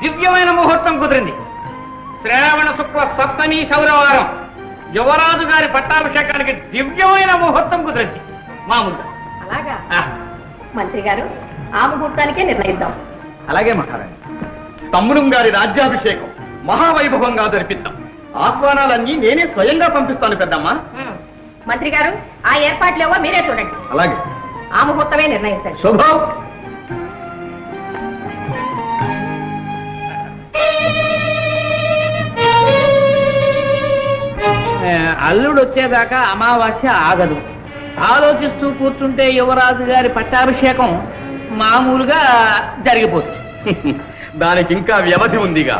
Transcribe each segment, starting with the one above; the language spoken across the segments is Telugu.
దివ్యమైన ముహూర్తం కుదిరింది. శ్రావణ శుక్ల సప్తమి శౌరవారం యువరాజు గారి పట్టాభిషేకానికి దివ్యమైన ముహూర్తం కుదిరింది. మామూలుగా అలాగా మంత్రి గారు, ఆ ముహూర్తానికే నిర్ణయిద్దాం. అలాగే మహారాణి. తమ్ముడు గారి రాజ్యాభిషేకం మహావైభవంగా జరిపిద్దాం. ఆహ్వానాలన్నీ నేనే స్వయంగా పంపిస్తాను పెద్దమ్మా. మంత్రి గారు, ఆ ఏర్పాట్లేవో మీరే చూడండి. అలాగే. ఆ ముహూర్తమే నిర్ణయించండి. శుభం. అల్లుడు వచ్చేదాకా అమావాస్య ఆగదు. ఆలోచిస్తూ కూర్చుంటే యువరాజు గారి పట్టాభిషేకం మామూలుగా జరిగిపోతుంది. దానికి ఇంకా వ్యవధి ఉందిగా.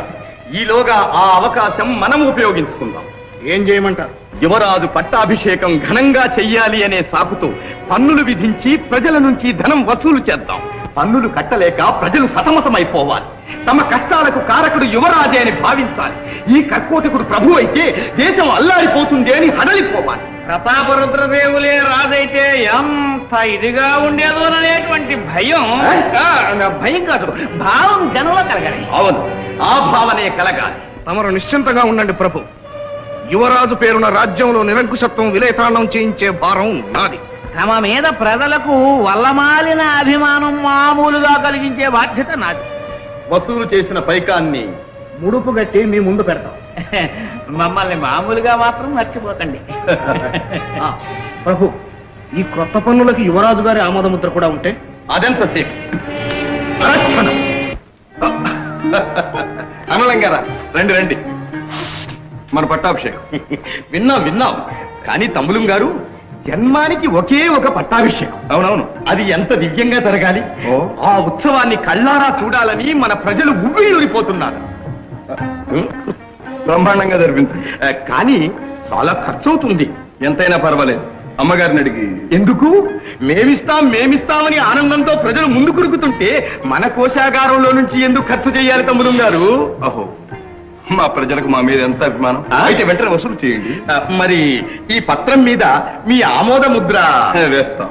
ఈలోగా ఆ అవకాశం మనం ఉపయోగించుకుందాం. ఏం చేయమంటారు? యువరాజు పట్టాభిషేకం ఘనంగా చెయ్యాలి అనే సాకుతో పన్నులు విధించి ప్రజల నుంచి ధనం వసూలు చేద్దాం. పన్నులు కట్టలేక ప్రజలు సతమతమైపోవాలి. తమ కష్టాలకు కారకుడు యువరాజే అని భావించాలి. ఈ కర్కోటకుడు ప్రభు అయితే దేశం అల్లాడిపోతుంది అని హడలిపోవాలి. ప్రతాపరుద్రదేవులే రాజైతే ఎంత ఇదిగా ఉండేదోననేటువంటి భయం కాదు, భావం జనంలో కలగాలి. అవును, ఆ భావనే కలగాలి. తమరు నిశ్చింతగా ఉండండి ప్రభు. యువరాజు పేరున రాజ్యంలో నిరంకుశత్వం విలేతాండం చేయించే భారం నాది. తమ మీద ప్రజలకు వల్లమాలిన అభిమానం మామూలుగా కలిగించే బాధ్యత నాది. వసూలు చేసిన పైకాన్ని ముడుపు గట్టి మీ ముందు పెడతాం. మమ్మల్ని మామూలుగా మాత్రం మర్చిపోకండి. ప్రభు, ఈ క్రొత్త పన్నులకి యువరాజు గారి ఆమోదముద్ర కూడా ఉంటే అదెంతసేపు? అనలంగారా, రండి రండి. మన పట్టాభిషేకం విన్నాం. కానీ తమ్ములం గారు, జన్మానికి ఒకే ఒక పట్టాభిషేకం. అవునవును, అది ఎంత దివ్యంగా జరగాలి. ఆ ఉత్సవాన్ని కళ్ళారా చూడాలని మన ప్రజలు ఉవ్విళ్ళూరిపోతున్నారు. బ్రహ్మాండంగా జరిపించండి. కానీ చాలా ఖర్చు అవుతుంది. ఎంతైనా పర్వాలేదు. అమ్మగారిని అడిగి. ఎందుకు? మేమిస్తామని ఆనందంతో ప్రజలు ముందు కురుకుతుంటే మన కోశాగారంలో నుంచి ఎందుకు ఖర్చు చేయాలి తమ్ముడు గారు? అహో, మా ప్రజలకు మా మీద ఎంత అభిమానం. అయితే వెంటనే వసూలు చేయండి. మరి ఈ పత్రం మీద మీ ఆమోద ముద్ర వేస్తాం.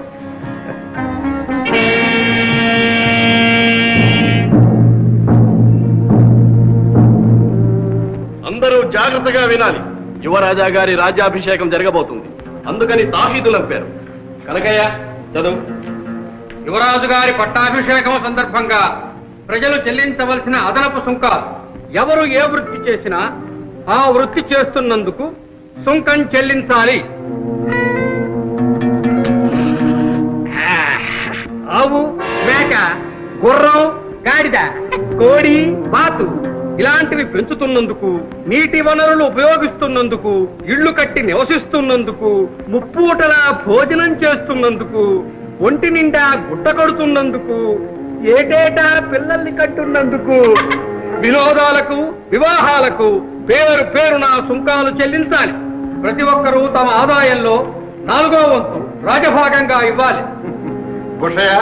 అందరూ జాగ్రత్తగా వినాలి. యువరాజా గారి రాజ్యాభిషేకం జరగబోతుంది. అందుకని తాహీదులు అంపారు. కనకయ్య, చదువు. యువరాజు గారి పట్టాభిషేకం సందర్భంగా ప్రజలు చెల్లించవలసిన అదనపు సుంకాలు. ఎవరు ఏ వృత్తి చేసినా ఆ వృత్తి చేస్తున్నందుకు సుంకం చెల్లించాలి. ఆవు, మేక, గుర్రం, గాడిద, కోడి, బాతు ఇలాంటివి పెంచుతున్నందుకు, నీటి వనరులు ఉపయోగిస్తున్నందుకు, ఇళ్లు కట్టి నివసిస్తున్నందుకు, ముప్పూటలా భోజనం చేస్తున్నందుకు, ఒంటి నిండా గుట్ట కడుతున్నందుకు, ఏటేటా పిల్లల్ని కట్టున్నందుకు, వినోదాలకు, వివాహాలకు పేరున సుంకాలు చెల్లించాలి. ప్రతి ఒక్కరూ తమ ఆదాయంలో 4వ వంతు రాజభాగంగా ఇవ్వాలి. బుషయ్య,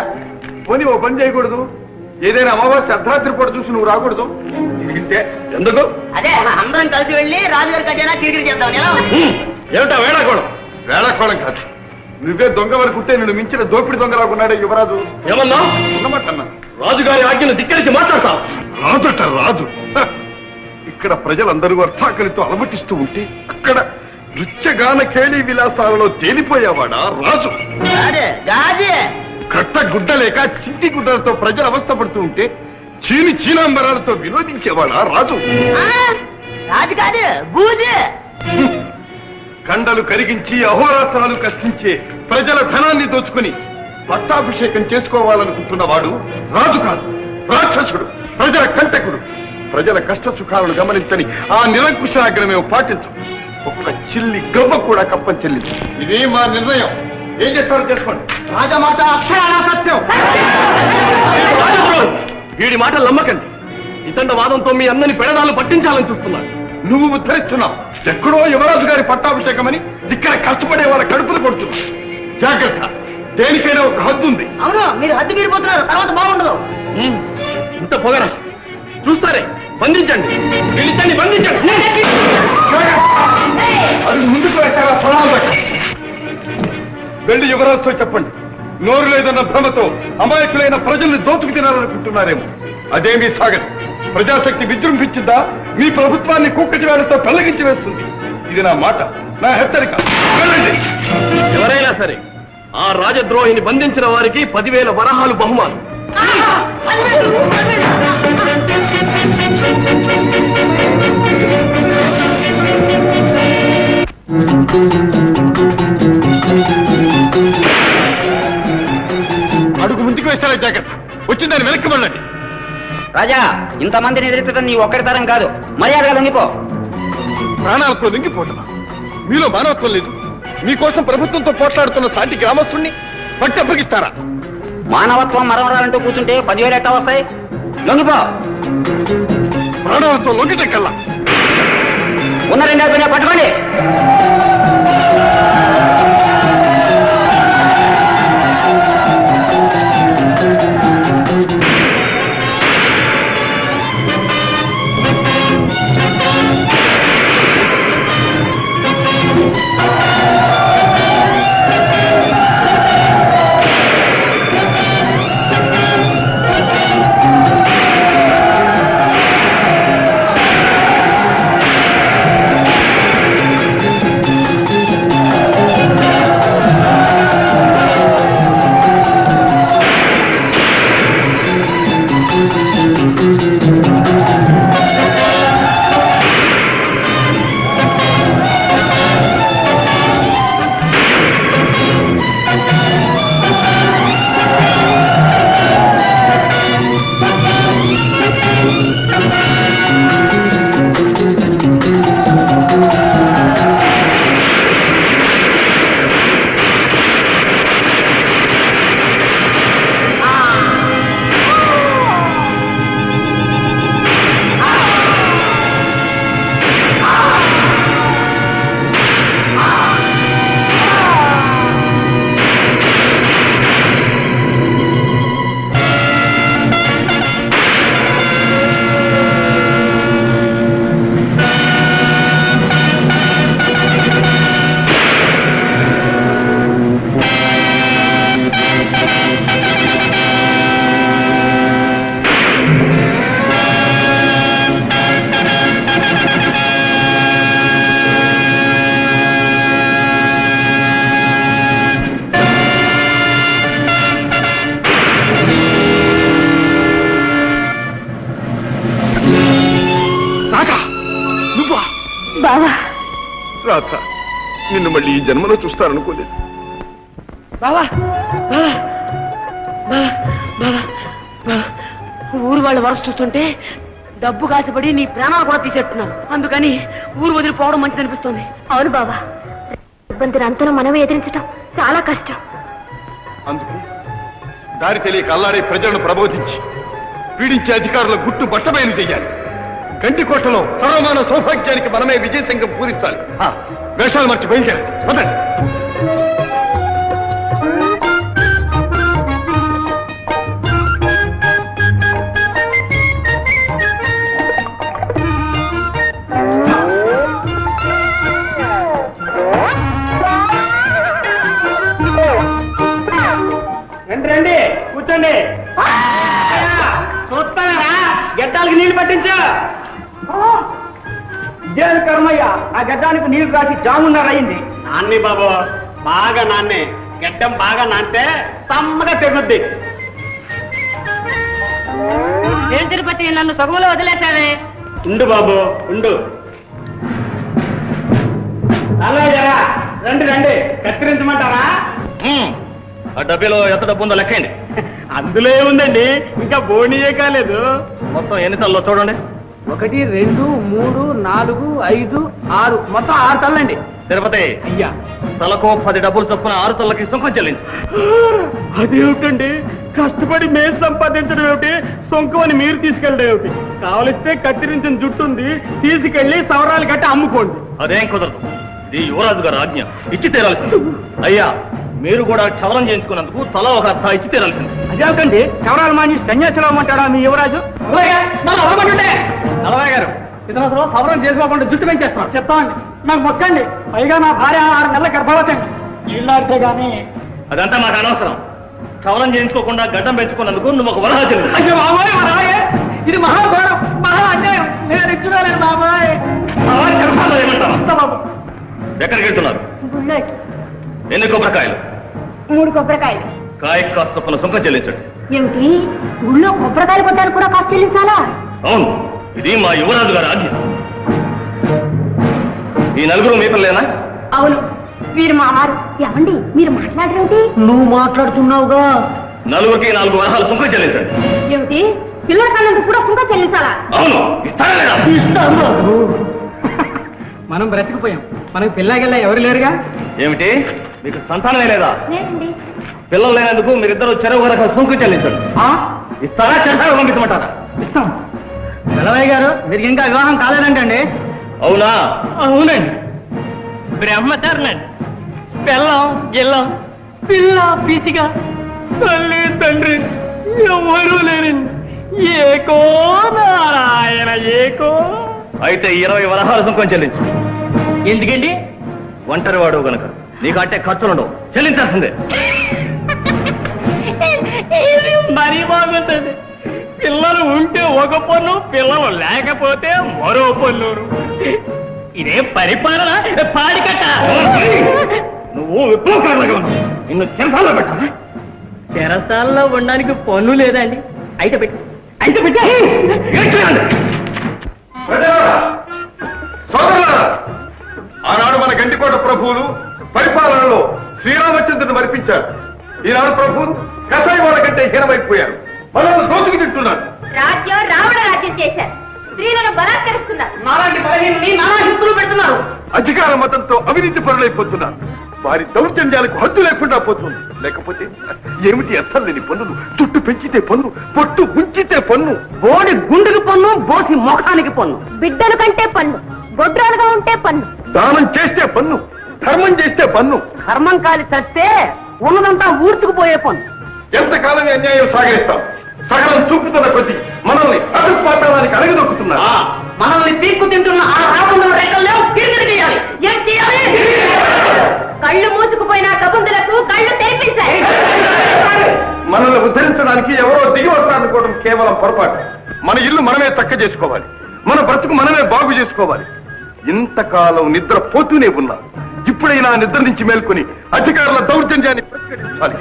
పోనీ ఓ పని చేయకూడదు? ఏదైనా అమావాస్య అర్ధరాత్రి పూట చూసి నువ్వు రాకూడదు? ఎందుకు? అదే అందరం కలిసి వెళ్ళి రాజుగారి ఖజానా తిరిగి చేద్దాం. ఏమిటా వేళాకోళం? వేళాకోళం కాదు. నువ్వే దొంగ వరకు ఉంటే నిన్ను మించిన దోపిడి దొంగలాగున్నాడే యువరాజు. ఏమన్నా? ఉన్నమాటన్నా. రాజుగారి ఆజ్ఞను ధిక్కరించి మాట్లాడతావు. రాజట రాజు. ఇక్కడ ప్రజలందరూ అర్థాకలితో అలమటిస్తూ ఉంటే అక్కడ నృత్యగాన కేళీ విలాసాలలో తేలిపోయేవాడా రాజు? కట్ట గుడ్డ లేక చింటి గుడ్డలతో ప్రజలు అవస్థపడుతూ ఉంటే చీనాంబరాలతో వినోదించేవాడా రాజు? కండలు కరిగించి అహోరాత్రాలు కష్టించే ప్రజల ధనాన్ని దోచుకుని పట్టాభిషేకం చేసుకోవాలనుకుంటున్నవాడు రాజు కాదు, రాక్షసుడు, ప్రజల కంటకుడు. ప్రజల కష్ట సుఖాలను గమనించని ఆ నిరంకుశాగ్రమేమో పాటించు. ఒక్క చిల్లి గవ్వ కూడా కప్పం చెల్లించు. ఇదే మా నిర్ణయం. ఏం చేస్తారో చేసుకోండి. రాజమాట అక్షరాల సత్యం. వీడి మాటలు నమ్మకండి. ఇతండ వాదంతో మీ అందరిని పెడదాలు పట్టించాలని చూస్తున్నాడు. నువ్వు ఉద్ధరిస్తున్నావు. ఎక్కడో యువరాజు గారి పట్టాభిషేకం అని ఇక్కడ కష్టపడే వాళ్ళ కడుపులు కొడుతున్నావు. జాగ్రత్త, దేనికైనా ఒక హద్దు ఉంది. అవును, మీరు హద్దు మీరిపోతున్నారు, తర్వాత బాగుండదు. ఇంత పొగరా? చూస్తారే, బంధించండి. వీళ్ళిద్దరిని బంధించండి. అది ముందుకు వేస్తారా? పొలాలు పెట్టండి. వెళ్ళి యువరాజుతో చెప్పండి, నోరు లేదన్న భ్రమతో అమాయకులైన ప్రజల్ని దోచుకు తినాలనుకుంటున్నారేమో. అదేమీ సాగదు. ప్రజాశక్తి విజృంభించిందా మీ ప్రభుత్వాన్ని కుక్కచివేళ్లతో పెళ్లగించి వేస్తుంది. ఇది నా మాట, నా హెచ్చరిక. వెళ్ళండి. ఎవరైనా సరే ఆ రాజద్రోహిని బంధించిన వారికి 10,000 వరహాలు బహుమానం. అడుగు ముందుకు వేస్తారా జాగ్రత్త. వచ్చిందని వెనక్కి వెళ్ళండి. రాజా, ఇంతమందిని ఎదుర్కొంటం నీ ఒక్కడి తరం కాదు. మర్యాదగా లొంగిపో. ప్రాణాలతో లొంగిపోవటమా? మీలో మానవత్వం లేదు. మీకోసం ప్రభుత్వంతో పోట్లాడుతున్న సాటి గ్రామస్తుణ్ణి పట్టి అప్పగిస్తారా? మానవత్వం మరవరాలంటూ కూర్చుంటే 10,000 ఎట్టా వస్తాయి? లొంగిపో. ప్రాణాలతో లొంగితే కల్లా ఉన్న 2 పట్టుకోండి. రాధ, నిన్ను మళ్ళీ ఈ జన్మలో చూస్తారనుకోలేదు. బావా బావా బావా బావా బావా, ఊరు వాళ్ళ వరస చూస్తుంటే డబ్బు కాసిపడి నీ ప్రాణాలు కూడా తీసేస్తున్నాను. అందుకని ఊరు వదిలిపోవడం మంచిది అనిపిస్తుంది. అవును బాబా, ఇబ్బందిని అంతలో మనమే ఎదిరించడం చాలా కష్టం. అందుకే దారి తెలియక అల్లాడే ప్రజలను ప్రబోధించి పీడించే అధికారుల గుట్టు బట్టబయలు చెయ్యాలి. గంటికోటలో సర్వమాన సౌభాగ్యానికి మనమే విజయసంగం పూరించాలి. వేషాలు మర్చి బయలుదేరాలి. వదండి. రండి, కూర్చోండి. చూస్తారా, గడ్డాలకి నీళ్లు పట్టించు. ఇదేం కర్మయ్య, ఆ గడ్డానికి నీళ్లు రాసి జామున్నర అయింది. నాన్ని బాబు, బాగా నాన్నే. గడ్డం బాగా నానితే సమ్మగా తెగుద్ది. ఏం తిరుపతి, నన్ను సగులో వదిలేశావే. ఉండు బాబు, ఉండు. అలాగేరా, రండి రండి, కత్తిరించమంటారా? ఆ డబ్బీలో ఎంత డబ్బు ఉందో లెక్కండి. అందులో ఏముందండి, ఇంకా బోనియే కాలేదు. మొత్తం ఎన్ని తల్లో చూడండి. 1, 2, 3, 4, 5, 6, మొత్తం 6 తల్లండి. తిరుపతి, అయ్యా, తలకో 10 డబ్బులు చొప్పున 6 తల్లకి సుంకం చెల్లించు. అదేమిటండి, కష్టపడి మేము సంపాదించడం ఏమిటి, సొంకం అని మీరు తీసుకెళ్ళడం ఏమిటి? కావలిస్తే కత్తిరించిన జుట్టుంది, తీసుకెళ్లి సవరాలు కట్టి అమ్ముకోండి. అదేం కుదరదు. ఇది యువరాజు గారు ఆజ్ఞ, ఇచ్చి తీరాల్సింది. అయ్యా, మీరు కూడా క్షవరం చేయించుకున్నందుకు తల ఒక అర్థ ఇచ్చి తీరాల్సింది. అదేమిటండి, చవరాలు మాని సన్యాసులు అమ్మంటాడా మీ యువరాజు? నలభై గారు, ఇతను సవరం చేసుకోకుండా జుట్టు పెంచేస్తున్నాడు. చెప్తామండి, నాకు మొక్కండి. పైగా నా భార్య 6 నెలల గర్భవతి అండి. ఇల్లాడితే గానీ అదంతా మాకు అనవసరం. క్షవరం చేయించుకోకుండా గడ్డం పెంచుకున్నందుకు నువ్వు ఒక వరహ చెల్లి. అయ్యో బాబాయ్ వరాయే, ఇది మహాఘోరం, మహా అన్యాయం. నేను ఇచ్చుకోలేను బాబాయ్. ఏమంటావా? ఎక్కడికి వెళ్తున్నారు? గుళ్ళోకి ఎన్ని కొబ్బరికాయలు? 3 కొబ్బరికాయలు. కాయ కాస్త చొప్పున సుంకం చెల్లించండి. ఏమిటి గుళ్ళో కొబ్బరికాయలు కొట్టారు కూడా కాస్త చెల్లించాలా? అవును, ఇది మా యువరాజు గారి ఆజ్ఞ. ఈ నలుగురు మీ పిల్లేనా? అవును, వీరు మా వారు. ఏమండి మీరు మాట్లాడరేమిటి? నువ్వు మాట్లాడుతున్నావుగా. నలుగురికి 4 వరహాలు సుంకం చెల్లించండి. ఏమిటి పిల్లల కన్నందుకు కూడా సుంక చెల్లించాలా? అవును, ఇస్తారా లేదా? మనం బ్రతికిపోయాం, మనకి పిల్లగల్లా ఎవరు లేరుగా. ఏమిటి మీకు సంతానమే లేదా? లేదండి. పిల్లలు లేనందుకు మీరిద్దరు చెరువు వరకు సుంకం చెల్లించండి. ఇస్తారా చెరసాలు పంపించమంటారా? ఇస్తాం. పిల్లవయ్య గారు మీరు ఇంకా వివాహం కాలేదంటండి? అవునా? అవునండి, బ్రహ్మచారులండి. పిల్లం గిల్లం పిల్ల పీచిగా తల్లి తండ్రి ఎవరూ లేరండి. ఏకో నారాయణ ఏకో. అయితే 20 వరహాలు సుంకం చెల్లించు. ఎందుకండి? ఒంటరి వాడు గనక నీకంటే ఖర్చులుండవు, చెల్లించాల్సిందే. ఇది మరీ బాగుంటుంది. పిల్లలు ఉంటే ఒక పన్ను, పిల్లలు లేకపోతే మరో పన్ను. ఇదే పరిపాలన పాడికట్ట. నువ్వు విప్లవకారులుగా ఉన్నావు. నిన్ను చెరసాల్లో పెట్టాలా? చెరసాల్లో ఉండడానికి పన్ను లేదండి. అయితే పెట్టి సోదరులారా, ఆనాడు మన గండికోట ప్రభువులు పరిపాలనలో శ్రీరామచంద్రుని మరిపించారు. ఈనాడు ప్రభువులు కసాయి వాళ్ళ కంటే హీనమైపోయారు. మనల్ని దోచుకు తింటున్నారు. రాజ్యం రావణ రాజ్యం చేశారు. స్త్రీలను బలాత్కరిస్తున్నారు. నాలాంటి బలహీనని నానా హింతులు పెడుతున్నారు. అధికార మతంతో అవినీతి పరులైపోతున్నారు. వారి దౌర్జన్యాలకు హద్దు లేకుండా పోతుంది. లేకపోతే ఏమిటి అర్థం లేని పన్నులు? చుట్టు పెంచితే పన్ను, పొట్టు ఉంచితే పన్ను. బోడి గుండెకి పన్ను, బోసి ముఖానికి పన్ను. బిడ్డల కంటే పన్ను, గొడ్రాలుగా ఉంటే పన్ను. దానం చేస్తే పన్ను, ధర్మం చేస్తే పన్ను. కర్మం కాలి చస్తే ఉన్నదంతా ఊర్చుకుపోయే పన్ను. ఎంతకాలం అన్యాయం సాగేస్తాం? సగలం చూపుతున్న కొద్దీ మనల్ని అడుగుపాటానికి అడగదొక్కుతున్నారు. మనల్ని పీక్కు తింటున్న ఆ రావణుల రేఖల్లో తిరిగి తీయాలి. ఏం చేయాలి? కళ్ళు మూసుకుపోయిన కబుందులకు కళ్ళు తెరిపించాయి. మనల్ని ఉద్ధరించడానికి ఎవరో దిగి వస్తారనుకోవడం కేవలం పొరపాటు. మన ఇల్లు మనమే చక్క చేసుకోవాలి, మన బ్రతుకు మనమే బాగు చేసుకోవాలి. ఇంతకాలం నిద్ర పోతూనే ఉన్నాం. ఇప్పుడైనా నిద్ర నుంచి మేల్కొని అధికారుల దౌర్జన్యాన్ని ప్రతిఘటించాలి.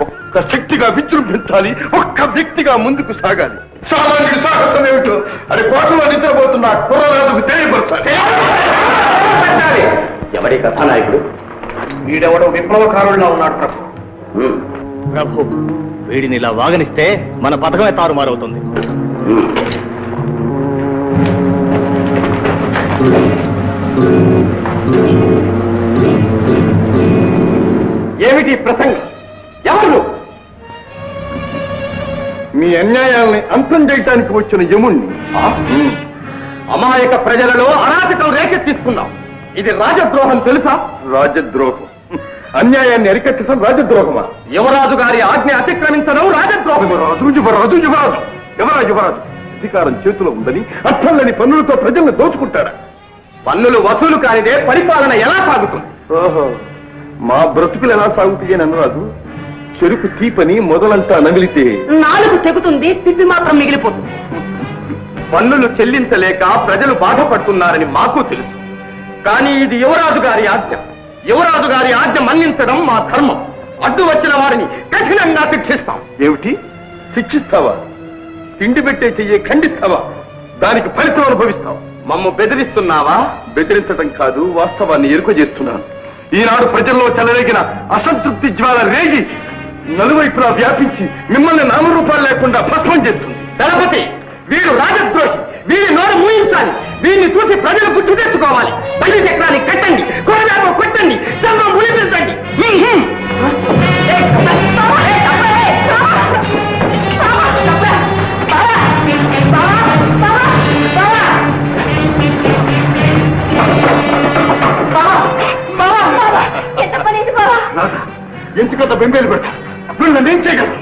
ఒక్క శక్తిగా విజృంభించాలి, ఒక్క వ్యక్తిగా ముందుకు సాగాలి. సామాన్యుడి సాహసం ఏమిటో అది కోటలో నిద్రపోతున్న కుర్రరాజుకు తెలియపరచాలి. ఎవరి కథానాయకుడు? వీడెవడో విప్లవకారుల్లో ఉన్నాడు ప్రభు. ప్రభు, వీడిని ఇలా వాగనిస్తే మన పథకమే తారుమారవుతుంది. ఏమిటి ప్రసంగం? ఎవరు? మీ అన్యాయాల్ని అంతం చేయటానికి వచ్చిన యముణ్ణి. అమాయక ప్రజలలో అరాచకం రేకెత్తిస్తున్నాం. ఇది రాజద్రోహం తెలుసా? రాజద్రోహం? అన్యాయాన్ని అరికట్టడం రాజద్రోహమా? యువరాజు గారి ఆజ్ఞ అతిక్రమించడం రాజద్రోహం. యువరాజు అధికారం చేతిలో ఉందని అర్థం లేని పన్నులతో ప్రజలను దోచుకుంటారా? పన్నులు వసూలు కానిదే పరిపాలన ఎలా సాగుతుంది? ఓహో, మా బ్రతుకులు ఎలా సాగుతాయని అనరాదు. చెరుకు తీపని మొదలంతా నమిలితే నాలుగు తెగుతుంది, తిప్పి మాత్రం మిగిలిపోతుంది. పన్నులు చెల్లించలేక ప్రజలు బాధపడుతున్నారని మాకు తెలుసు. కానీ ఇది యువరాజు గారి ఆజ్ఞ. యువరాజు గారి ఆజ్ఞ మన్నించడం మా ధర్మం. అడ్డు వచ్చిన వారిని కఠినంగా శిక్షిస్తాం. ఏమిటి శిక్షిస్తావా? తిండి పెట్టే చెయ్యి ఖండిస్తావా? దానికి ఫలితం అనుభవిస్తావు. మమ్ము బెదిరిస్తున్నావా? బెదిరించడం కాదు, వాస్తవాన్ని ఎరుక చేస్తున్నాను. ఈనాడు ప్రజల్లో చెలరేగిన అసంతృప్తి జ్వాల రేగి నలువైపులా వ్యాపించి మిమ్మల్ని నామరూపాలు లేకుండా భస్మం చేస్తుంది. దళపతి, వీడు రాజద్రోహి. వీడి నోరు మూయించాలి. వీడిని చూసి ప్రజలు గుర్తు తెచ్చుకోవాలి. బలి చక్రాన్ని కట్టండి, కొరడాతో కొట్టండి, చర్మం ములిపించండి. ఎంత పని ఇది బావా? ఎందుకంత బెంబేలు పెట్టా? నేనేం చేయగలను?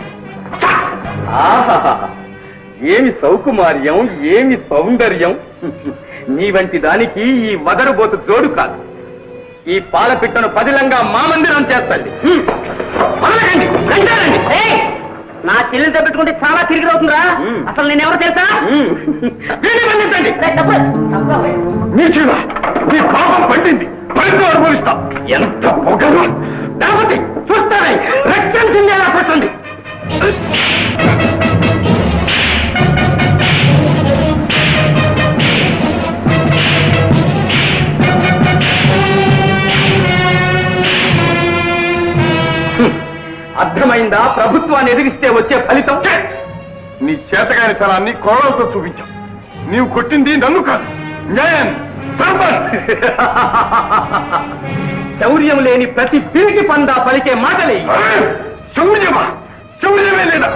ఏమి సౌకుమార్యం, ఏమి సౌందర్యం! నీ వంటి దానికి ఈ వదరుబోతు జోడు కాదు. ఈ పాలపిట్టను పదిలంగా మా మందిరం చేస్తండి. చెల్లెలతో పెట్టుకుంటే చాలా తిరిగి అవుతుందా అసలు నేను ఎవరు తెలుసా నీచుడా, నీ పాపం పండింది, ఫలితం అనుభవిస్తా. ఎంత పొగరు! లేకపోతే చూస్తానే రక్షించింది ఎలా పట్టండి. అర్థమైందా? ప్రభుత్వాన్ని ఎదిరిస్తే వచ్చే ఫలితం. నీ చేతగాని తనాన్ని కోణంతో చూపించావు. నీవు కొట్టింది నన్ను కాదు, న్యాయాన్ని. శౌర్యం లేని ప్రతి పిరికి పందా పలికే మాటలే. శౌర్యమా? శౌర్యమే లేదా?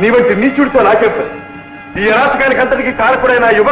నీ వంటి నీచుడితో నాకేం పని? ఈ అరాచకానికి అంతటికి కారకుడైన యువ